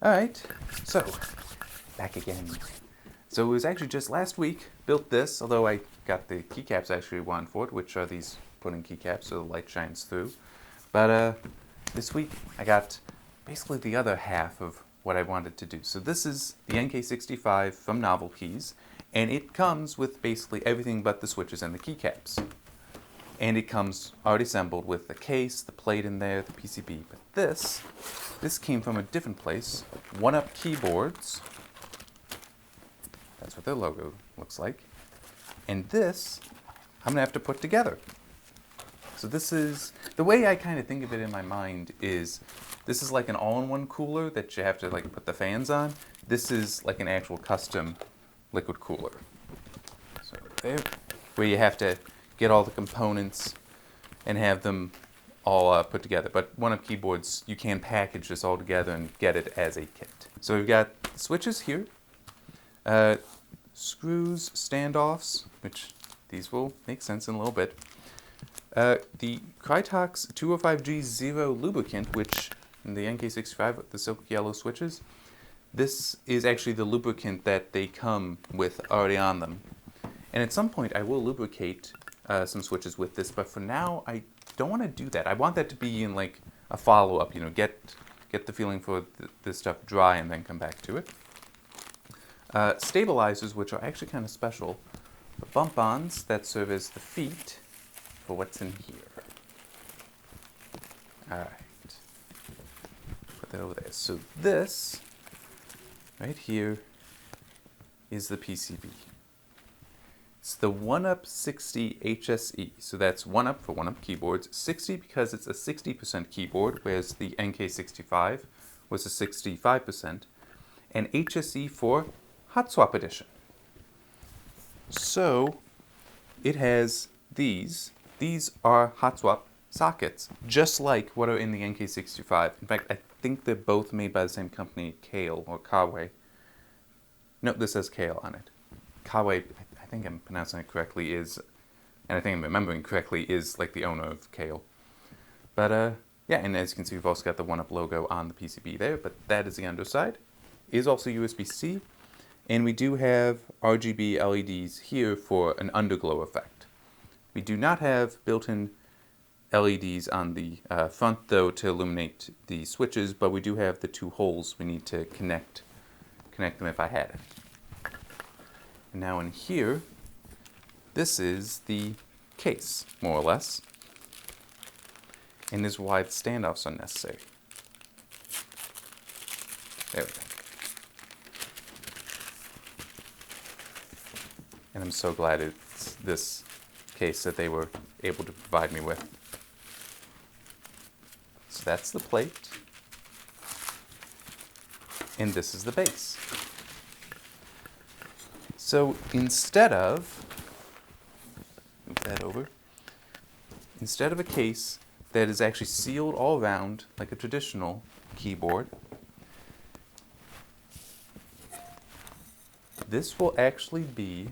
Alright, so, back again. So it was actually just last week, built this, although I got the keycaps I actually wanted for it, which are these pudding keycaps so the light shines through. But this week I got basically the other half of what I wanted to do. So this is the NK65 from Novel Keys, and it comes with basically everything but the switches and the keycaps. And it comes already assembled with the case, the plate in there, the PCB. But this came from a different place. One-Up Keyboards. That's what their logo looks like. And this, I'm gonna have to put together. So this is, the way I kind of think of it in my mind is, this is like an all-in-one cooler that you have to like put the fans on. This is like an actual custom liquid cooler. So there, where you have to get all the components and have them all put together. But One-Up Keyboards, you can package this all together and get it as a kit. So we've got switches here, screws, standoffs, which these will make sense in a little bit. The Krytox 205G Zero lubricant, which in the NK65 with the silk yellow switches, this is actually the lubricant that they come with already on them. And at some point I will lubricate some switches with this, but for now I don't want to do that. I want that to be in like a follow-up, you know, get the feeling for this stuff dry and then come back to it. Stabilizers, which are actually kind of special. The bump-ons that serve as the feet for what's in here. Alright. Put that over there. So this, right here, is the PCB. It's the One-Up 60 HSE. So that's One-Up for One-Up Keyboards. 60 because it's a 60% keyboard, whereas the NK65 was a 65%. And HSE for Hot Swap Edition. So it has these. These are hot swap sockets, just like what are in the NK65. In fact, I think they're both made by the same company, Kale or Kawe. No, this says Kale on it. Kawe, I think I'm pronouncing it correctly, is, and I think I'm remembering correctly, is like the owner of Kale. But yeah, and as you can see, we've also got the One-Up logo on the PCB there, but that is the underside. It is also USB-C, and we do have RGB LEDs here for an underglow effect. We do not have built-in LEDs on the front, though, to illuminate the switches, but we do have the two holes we need to connect them if I had it. And now in here, this is the case, more or less, and this is why the standoffs are necessary. There we go. And I'm so glad it's this case that they were able to provide me with. So that's the plate. And this is the base. So instead of, move that over, instead of a case that is actually sealed all around like a traditional keyboard, this will actually be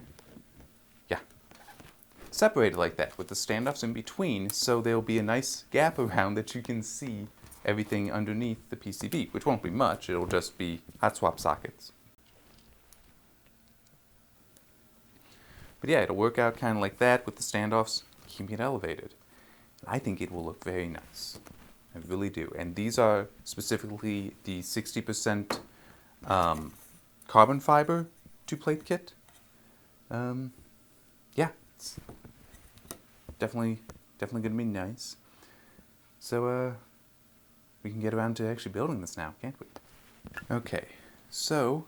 separated like that with the standoffs in between, so there will be a nice gap around that you can see everything underneath the PCB, which won't be much, it'll just be hot swap sockets. But yeah, it'll work out kind of like that with the standoffs, keeping it elevated. I think it will look very nice. I really do. And these are specifically the 60% carbon fiber two-plate kit. Yeah, it's definitely going to be nice. So we can get around to actually building this now, can't we? Okay, so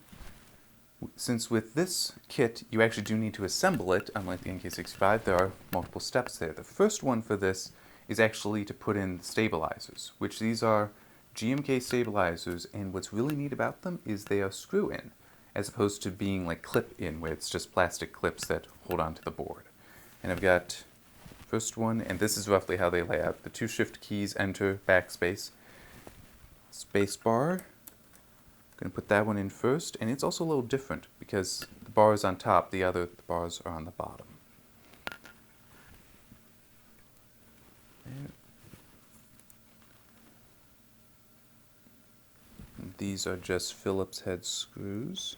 since with this kit you actually do need to assemble it, unlike the NK65, there are multiple steps there. The first one for this is actually to put in stabilizers, which these are GMK stabilizers, and what's really neat about them is they are screw-in, as opposed to being like clip-in, where it's just plastic clips that hold onto the board. And I've got first one, and this is roughly how they lay out. The two shift keys, enter, backspace, space bar. I'm going to put that one in first, and it's also a little different because the bar is on top, the bars are on the bottom. There. these are just Phillips head screws.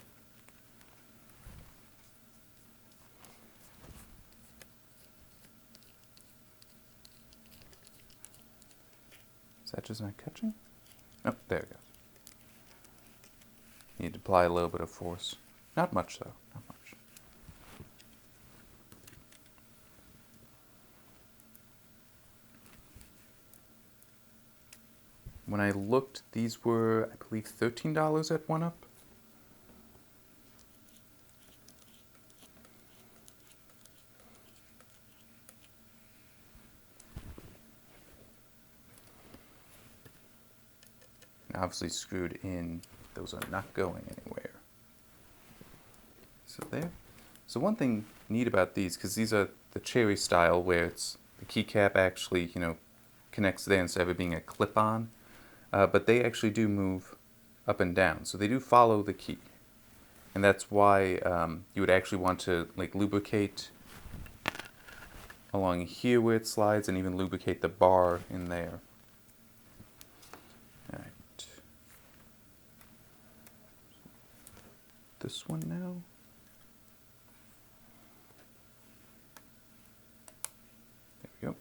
Is that just not catching? Oh, there it goes. Need to apply a little bit of force. Not much though, not much. When I looked, these were, I believe, $13 at 1UP. Obviously screwed in, those are not going anywhere. So there. So one thing neat about these, because these are the cherry style where it's the keycap actually, connects there instead of it being a clip-on, but they actually do move up and down. So they do follow the key. And that's why you would actually want to lubricate along here where it slides and even lubricate the bar in there. This one now. There we go.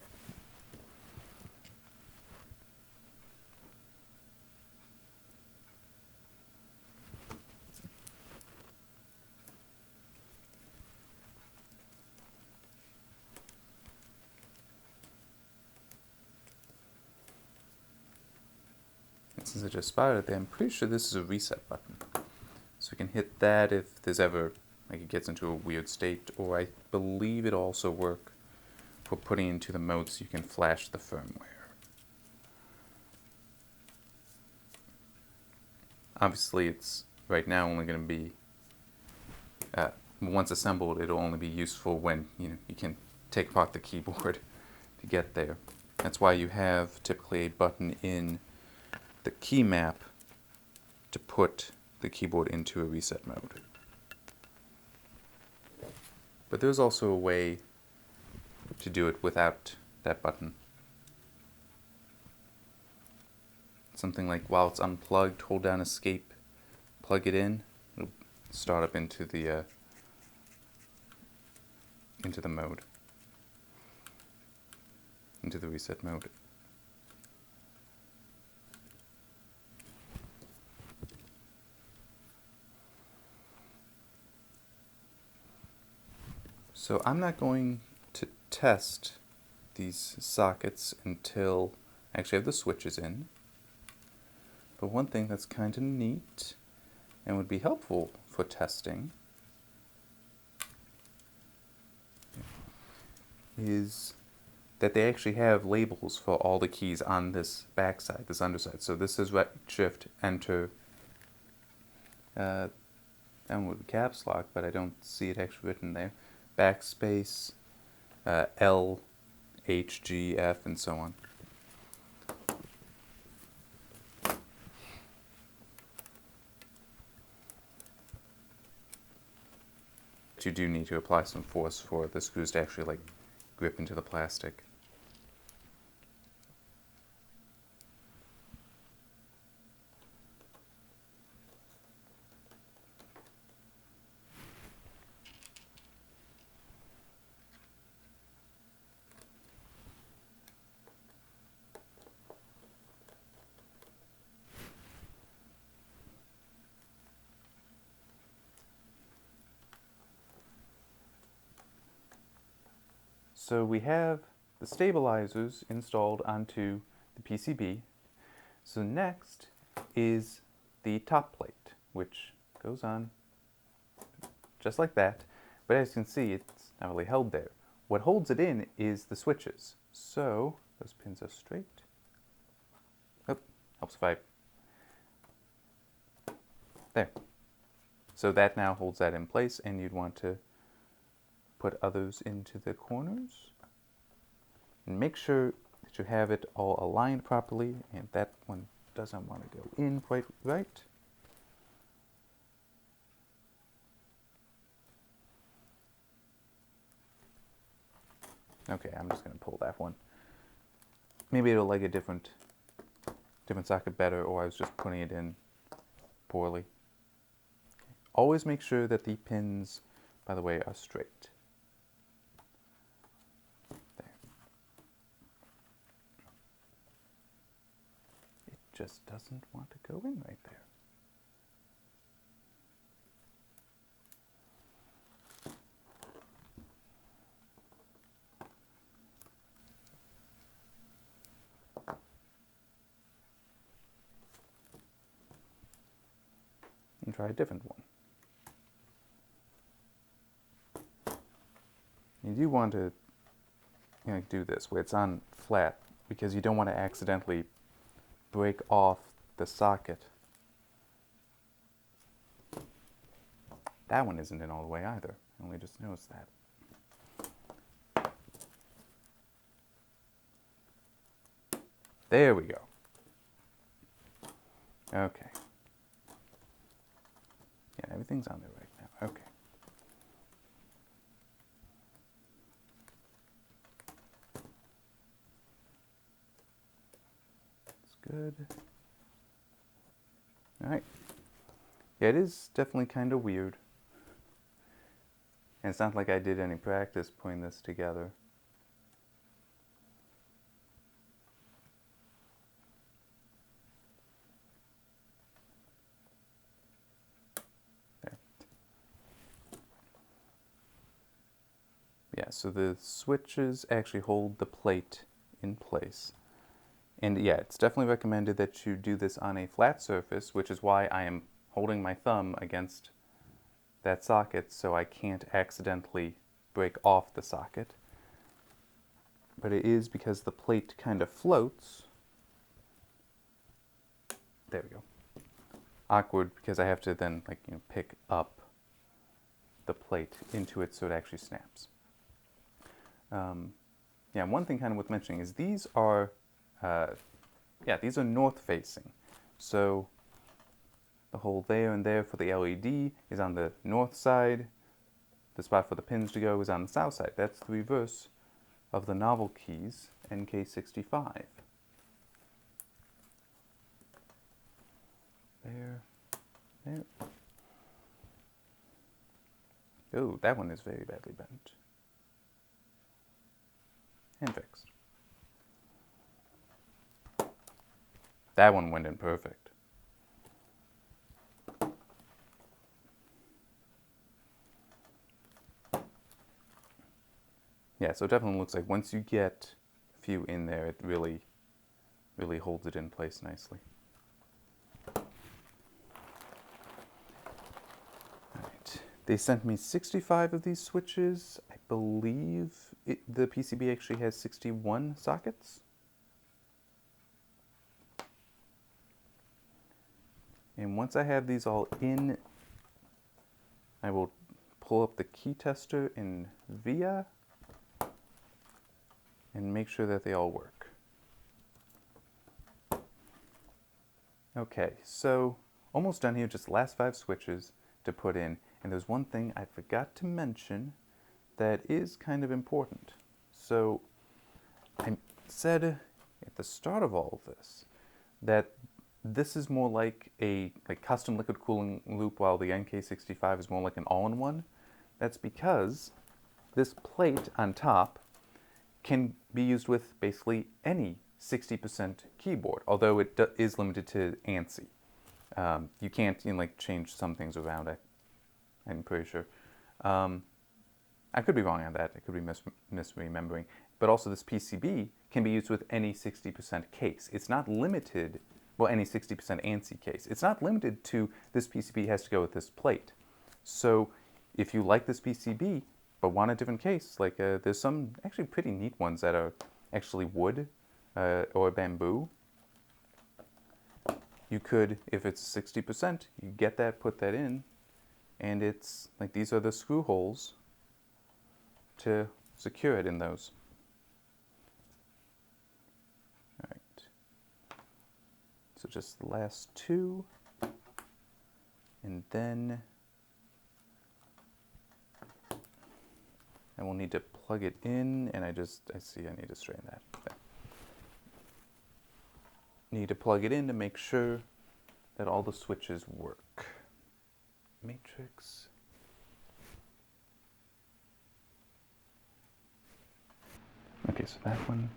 And since I just spotted it there, I'm pretty sure this is a reset button. So we can hit that if there's ever, it gets into a weird state, or I believe it'll also work for putting into the mode so you can flash the firmware. Obviously it's right now only going to be, once assembled, it'll only be useful when you can take apart the keyboard to get there. That's why you have typically a button in the key map to put the keyboard into a reset mode. But there's also a way to do it without that button. Something like while it's unplugged, hold down escape, plug it in, it'll start up into the mode, into the reset mode. So I'm not going to test these sockets until I actually have the switches in. But one thing that's kind of neat and would be helpful for testing is that they actually have labels for all the keys on this backside, this underside. So this is right shift, enter, that one would be caps lock, but I don't see it actually written there. Backspace, L, H, G, F, and so on. You do need to apply some force for the screws to actually grip into the plastic. So we have the stabilizers installed onto the PCB. So next is the top plate, which goes on just like that. But as you can see, it's not really held there. What holds it in is the switches. So those pins are straight. Oh, helps if I... There. So that now holds that in place, and you'd want to put others into the corners. And make sure that you have it all aligned properly, and that one doesn't want to go in quite right. Okay, I'm just going to pull that one. Maybe it'll like a different socket better, or I was just putting it in poorly. Always make sure that the pins, by the way, are straight. There. It just doesn't want to go in right there. And try a different one. You do want to do this where it's on flat because you don't want to accidentally break off the socket. That one isn't in all the way either. I only just noticed that. There we go. Okay. Yeah, everything's on there right now. Okay. That's good. All right. Yeah, it is definitely kind of weird. And it's not like I did any practice putting this together. Yeah, so the switches actually hold the plate in place. And yeah, it's definitely recommended that you do this on a flat surface, which is why I am holding my thumb against that socket so I can't accidentally break off the socket. But it is because the plate kind of floats. There we go. Awkward because I have to then pick up the plate into it so it actually snaps. Yeah, one thing kind of worth mentioning is these are north facing. So the hole there and there for the LED is on the north side. The spot for the pins to go is on the south side. That's the reverse of the novel keys NK65. There. Oh, that one is very badly bent. And fixed. That one went in perfect. Yeah, so it definitely looks like once you get a few in there, it really holds it in place nicely. Alright, they sent me 65 of these switches. I believe the PCB actually has 61 sockets. And once I have these all in, I will pull up the key tester in VIA and make sure that they all work. Okay, so almost done here, just last 5 switches to put in. And there's one thing I forgot to mention that is kind of important. So I said at the start of all of this that this is more like a custom liquid cooling loop, while the NK65 is more like an all-in-one. That's because this plate on top can be used with basically any 60% keyboard, although it is limited to ANSI. You can't change some things around, I'm pretty sure. I could be wrong on that. I could be misremembering. But also this PCB can be used with any 60% case. It's not limited, well, any 60% ANSI case. It's not limited to this PCB has to go with this plate. So if you like this PCB but want a different case, there's some actually pretty neat ones that are actually wood or bamboo. You could, if it's 60%, you get that, put that in, and it's these are the screw holes to secure it in those. All right. So just the last 2, and then I will need to plug it in, and I see I need to straighten that. Need to plug it in to make sure that all the switches work. Matrix. Okay, so that one.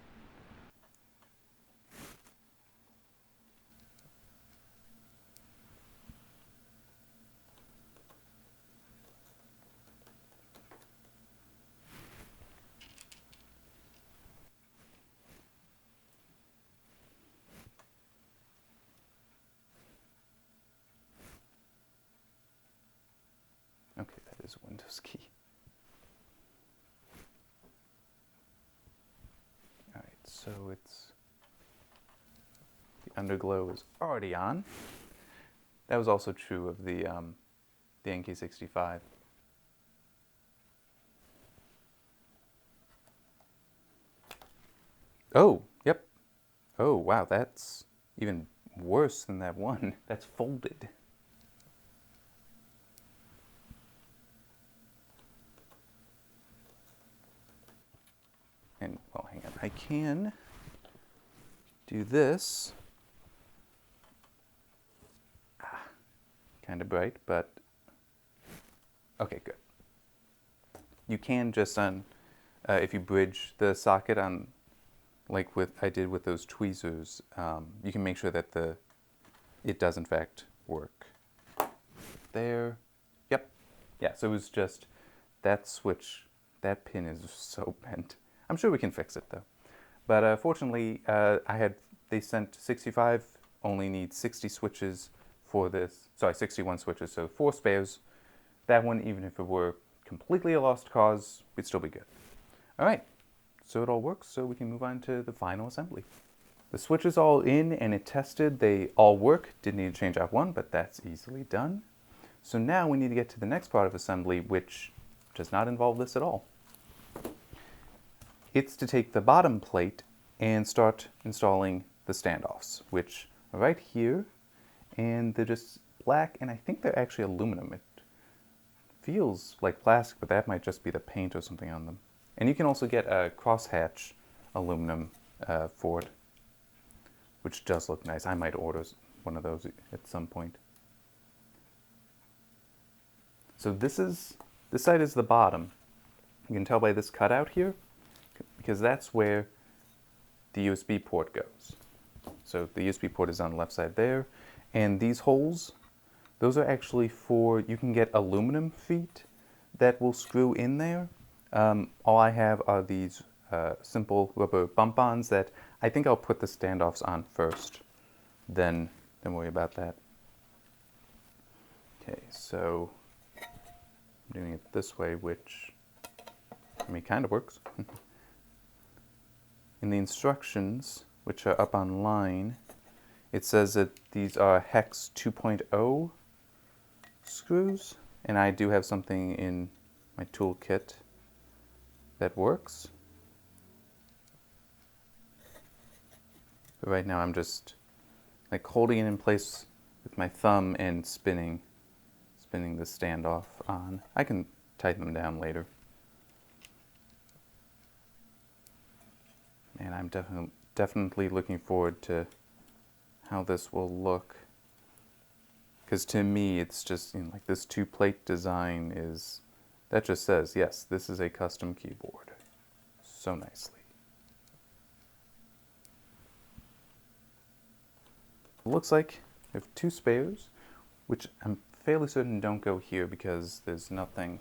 Okay, that is a Windows key. All right, so it's the underglow is already on. That was also true of the NK65. Oh, yep. Oh, wow, that's even worse than that one. That's folded. And, well, hang on. I can do this. Kind of bright, but okay, good. You can just if you bridge the socket on, like I did with those tweezers, you can make sure that it does in fact work. There, yep, yeah. So it was just that switch. That pin is so bent. I'm sure we can fix it though. But fortunately, they sent 65 only needs 60 switches for this. Sorry, 61 switches, so 4 spares. That one, even if it were completely a lost cause, we'd still be good. All right, so it all works, so we can move on to the final assembly. The switch is all in and it tested. They all work. Did need to change out one, but that's easily done. So now we need to get to the next part of assembly, which does not involve this at all. It's to take the bottom plate and start installing the standoffs, which are right here, and they're just black, and I think they're actually aluminum. It feels like plastic, but that might just be the paint or something on them. And you can also get a crosshatch aluminum for it, which does look nice. I might order one of those at some point. So this side is the bottom. You can tell by this cutout here, because that's where the USB port goes. So the USB port is on the left side there, and these holes, those are actually for, you can get aluminum feet that will screw in there. All I have are these simple rubber bump-ons that I think I'll put the standoffs on first, then worry about that. Okay, so I'm doing it this way, which, I mean, kind of works. In the instructions, which are up online, it says that these are hex 2.0 screws, and I do have something in my toolkit that works. But right now I'm just like holding it in place with my thumb and spinning the standoff on. I can tighten them down later. And I'm definitely looking forward to how this will look. Because to me, it's just, you know, like this 2-plate design is, that just says, yes, this is a custom keyboard. So nicely. It looks like we have 2 spares, which I'm fairly certain don't go here because there's nothing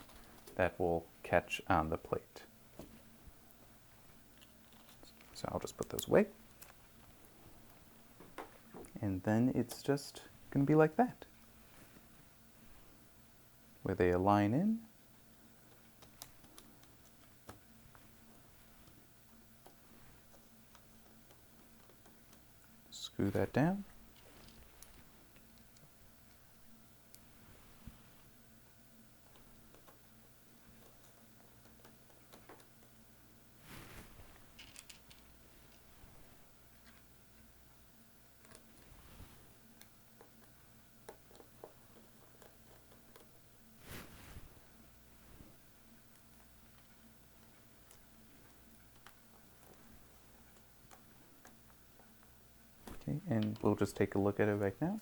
that will catch on the plate. So I'll just put those away. And then it's just going to be like that, where they align in. Screw that down. Okay, and we'll just take a look at it right now.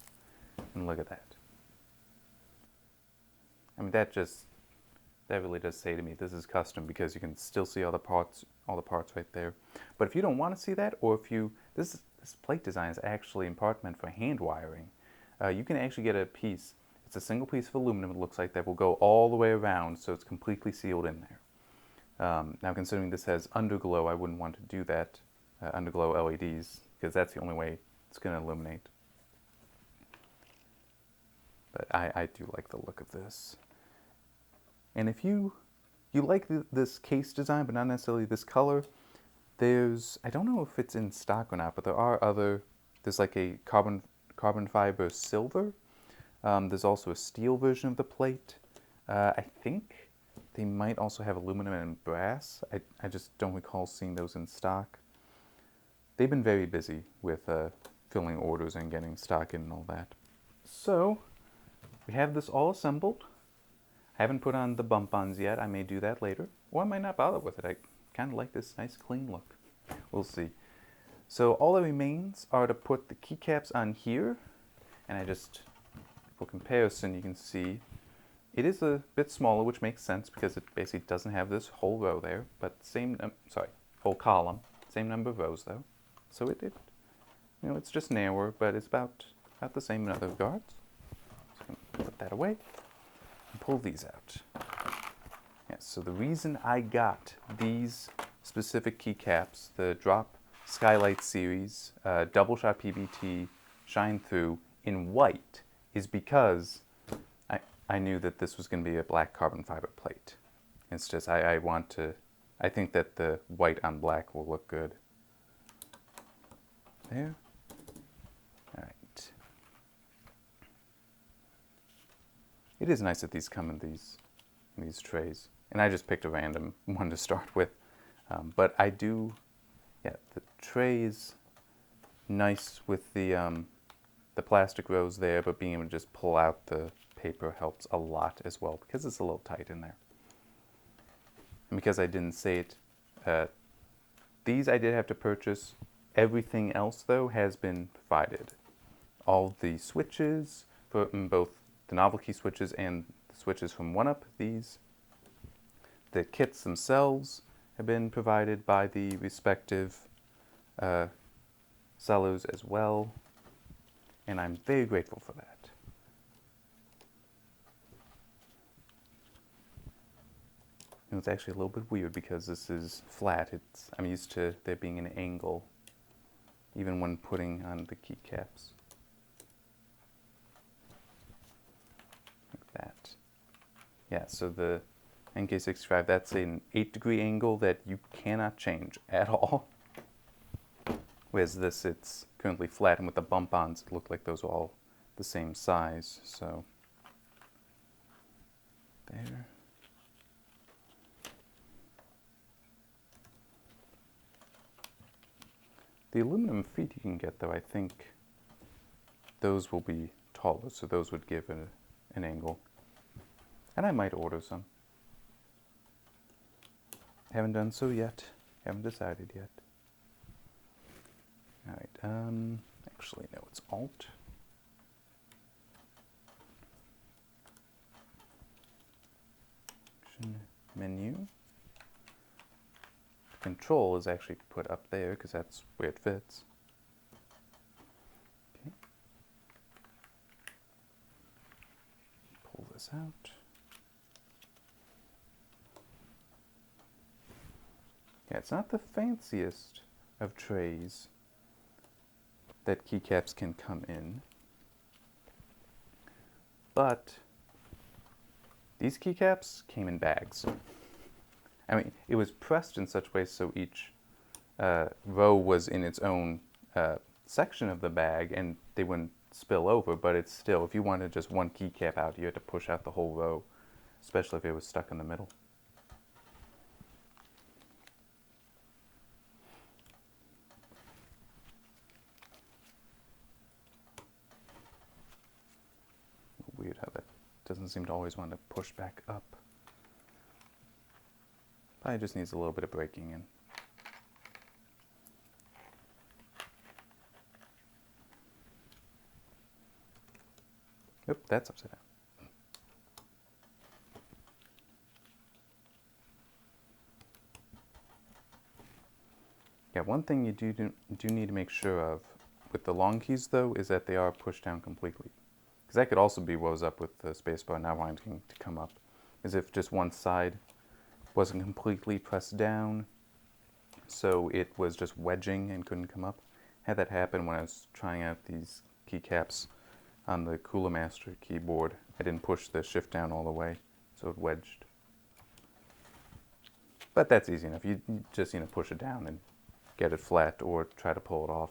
And look at that. I mean, that really does say to me this is custom, because you can still see all the parts right there. But if you don't want to see that, or if you, this plate design is actually in part meant for hand wiring. You can actually get a piece. It's a single piece of aluminum, it looks like, that will go all the way around, so it's completely sealed in there. Now, considering this has underglow, I wouldn't want to do that, underglow LEDs, because that's the only way it's going to illuminate. But I do like the look of this. And if you like this case design, but not necessarily this color, I don't know if it's in stock or not, but there's like a carbon fiber silver. There's also a steel version of the plate. I think they might also have aluminum and brass. I just don't recall seeing those in stock. They've been very busy with filling orders and getting stock in and all that. So we have this all assembled. I haven't put on the bump-ons yet. I may do that later, or I might not bother with it. I kind of like this nice clean look. We'll see. So all that remains are to put the keycaps on here, and for comparison, you can see it is a bit smaller, which makes sense because it basically doesn't have this whole row there, but whole column, same number of rows though. So it's just narrower, but it's about the same in other regards. So I'm gonna put that away and pull these out. Yeah, so the reason I got these specific keycaps, the Drop Skylight series, double shot PBT, shine through in white, is because I knew that this was going to be a black carbon fiber plate. It's just, I think that the white on black will look good. There. All right. It is nice that these come in these trays. And I just picked a random one to start with. But I do, the tray is nice with the plastic rows there, but being able to just pull out the paper helps a lot as well, because it's a little tight in there. And because I didn't say it, these I did have to purchase. Everything else, though, has been provided. All the switches, for both the novelty switches and the switches from 1UP, the kits themselves have been provided by the respective sellers as well, and I'm very grateful for that. And it's actually a little bit weird because this is flat. I'm used to there being an angle, even when putting on the keycaps. Like that. Yeah, so the NK65, that's an 8-degree angle that you cannot change at all. Whereas this, it's currently flat, and with the bump-ons, it looked like those were all the same size. So, there. The aluminum feet you can get, though, I think those will be taller, so those would give an angle. And I might order some. Haven't done so yet. Haven't decided yet. Alright, actually, no, it's Alt. Menu. Control is actually put up there because that's where it fits. Okay. Pull this out. Yeah, it's not the fanciest of trays that keycaps can come in, but these keycaps came in bags. I mean, it was pressed in such ways so each row was in its own section of the bag and they wouldn't spill over, but it's still, if you wanted just one keycap out, you had to push out the whole row, especially if it was stuck in the middle. Weird how that doesn't seem to always want to push back up. Probably just needs a little bit of breaking in. Oop, that's upside down. Yeah, one thing you do need to make sure of with the long keys, though, is that they are pushed down completely. Because that could also be what was up with the spacebar not wanting to come up. As if just one side wasn't completely pressed down, so it was just wedging and couldn't come up. Had that happen when I was trying out these keycaps on the Cooler Master keyboard. I didn't push the shift down all the way, so it wedged. But that's easy enough. You just push it down and get it flat or try to pull it off.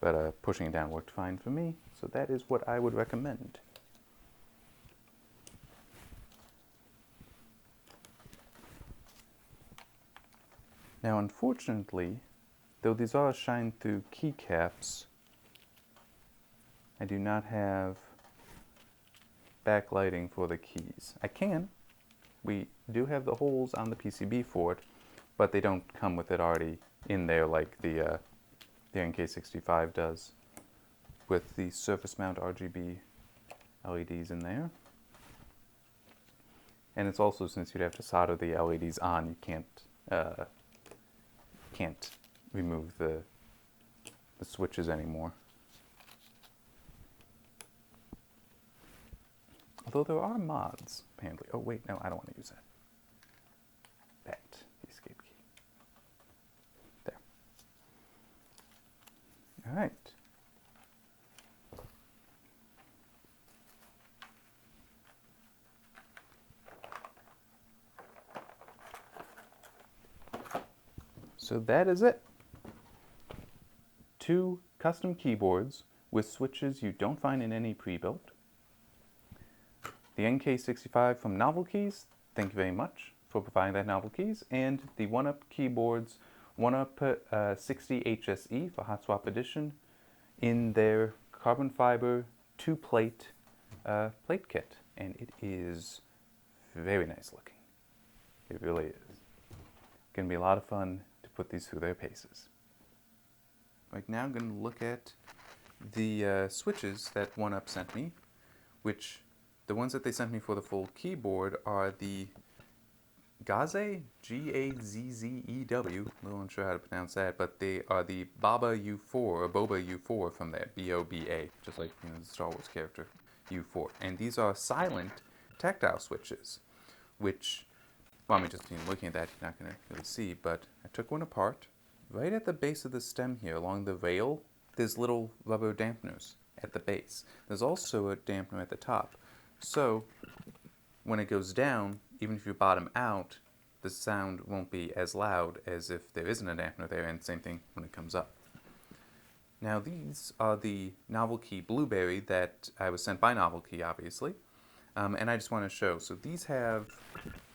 But pushing it down worked fine for me, so that is what I would recommend. Now, unfortunately, though these are shine-through keycaps, I do not have backlighting for the keys. I can. We do have the holes on the PCB for it, but they don't come with it already in there like the NK65 does, with the surface mount RGB LEDs in there. And it's also, since you'd have to solder the LEDs on, you can't remove the switches anymore. Although there are mods, apparently. Oh wait, no, I don't want to use that. That, the escape key. There. All right. So that is it. 2 custom keyboards with switches you don't find in any pre-built. The NK65 from Novel Keys, thank you very much for providing that Novel Keys, and the 1UP keyboards, 1UP 60 HSE for Hot Swap Edition in their carbon fiber 2-plate plate kit, and it is very nice looking. It really is. Going to be a lot of fun to put these through their paces. Right now I'm going to look at the switches that 1UP sent me, which the ones that they sent me for the full keyboard are the Gazzew, G-A-Z-Z-E-W, a little unsure how to pronounce that, but they are the Boba U4, or Boba U4 from there, B-O-B-A, just like the Star Wars character U4. And these are silent tactile switches, which, well, I mean, just looking at that, you're not going to really see, but I took one apart. Right at the base of the stem here, along the rail, there's little rubber dampeners at the base. There's also a dampener at the top. So, when it goes down, even if you bottom out, the sound won't be as loud as if there isn't a dampener there, and same thing when it comes up. Now these are the Novel Key Blueberry that I was sent by Novel Key, obviously, and I just want to show. So these have,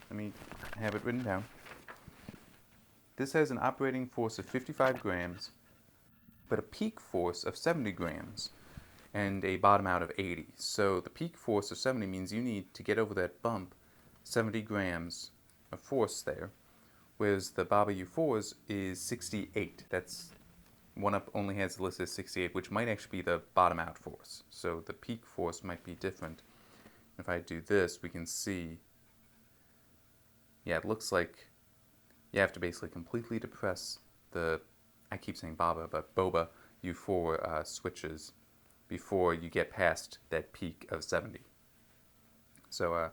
let me have it written down. This has an operating force of 55 grams, but a peak force of 70 grams. And a bottom out of 80. So the peak force of 70 means you need to get over that bump 70 grams of force there, whereas the Boba U4s is 68. That's 1UP only has listed as 68, which might actually be the bottom out force. So the peak force might be different. If I do this, we can see, yeah, it looks like you have to basically completely depress the, I keep saying Boba, but Boba U4 switches before you get past that peak of 70. So,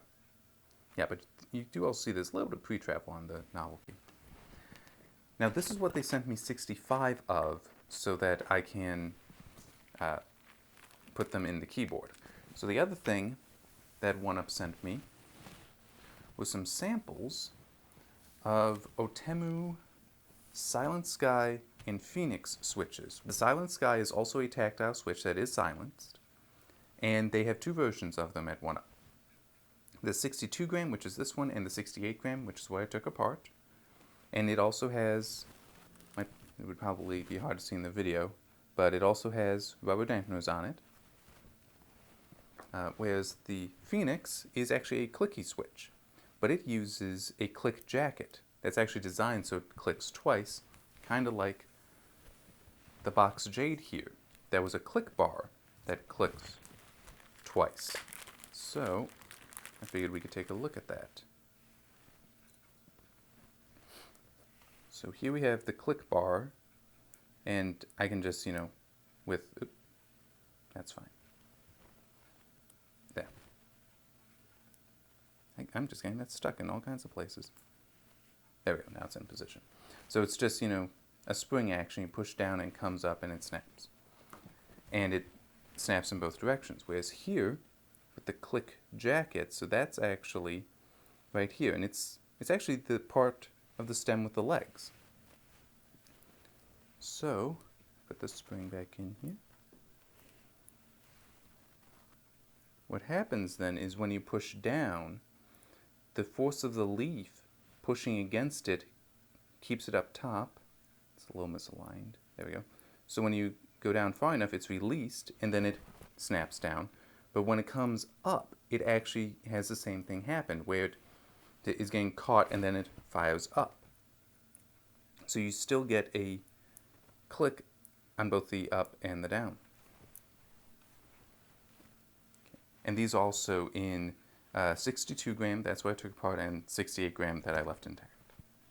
yeah, but you do also see there's a little bit of pre-travel on the Novel Key. Now, this is what they sent me 65 of so that I can put them in the keyboard. So the other thing that 1UP sent me was some samples of Otemu Silent Sky and Phoenix switches. The Silent Sky is also a tactile switch that is silenced, and they have 2 versions of them at 1UP. The 62 gram, which is this one, and the 68 gram, which is what I took apart. And it also has, it would probably be hard to see in the video, but it also has rubber dampeners on it. Whereas the Phoenix is actually a clicky switch, but it uses a click jacket that's actually designed so it clicks twice, kind of like the Box Jade here. There was a click bar that clicks twice. So I figured we could take a look at that. So here we have the click bar, and I can just, that's fine. There. I'm just getting that stuck in all kinds of places. There we go, now it's in position. So it's just, a spring action. You push down and comes up and it snaps. And it snaps in both directions. Whereas here, with the click jacket, so that's actually right here. And it's actually the part of the stem with the legs. So, put the spring back in here. What happens then is when you push down, the force of the leaf pushing against it keeps it up top. It's a little misaligned. There we go. So when you go down far enough, it's released, and then it snaps down. But when it comes up, it actually has the same thing happen, where it is getting caught, and then it fires up. So you still get a click on both the up and the down. Okay. And these also in 62 gram, that's what I took apart, and 68 gram that I left intact.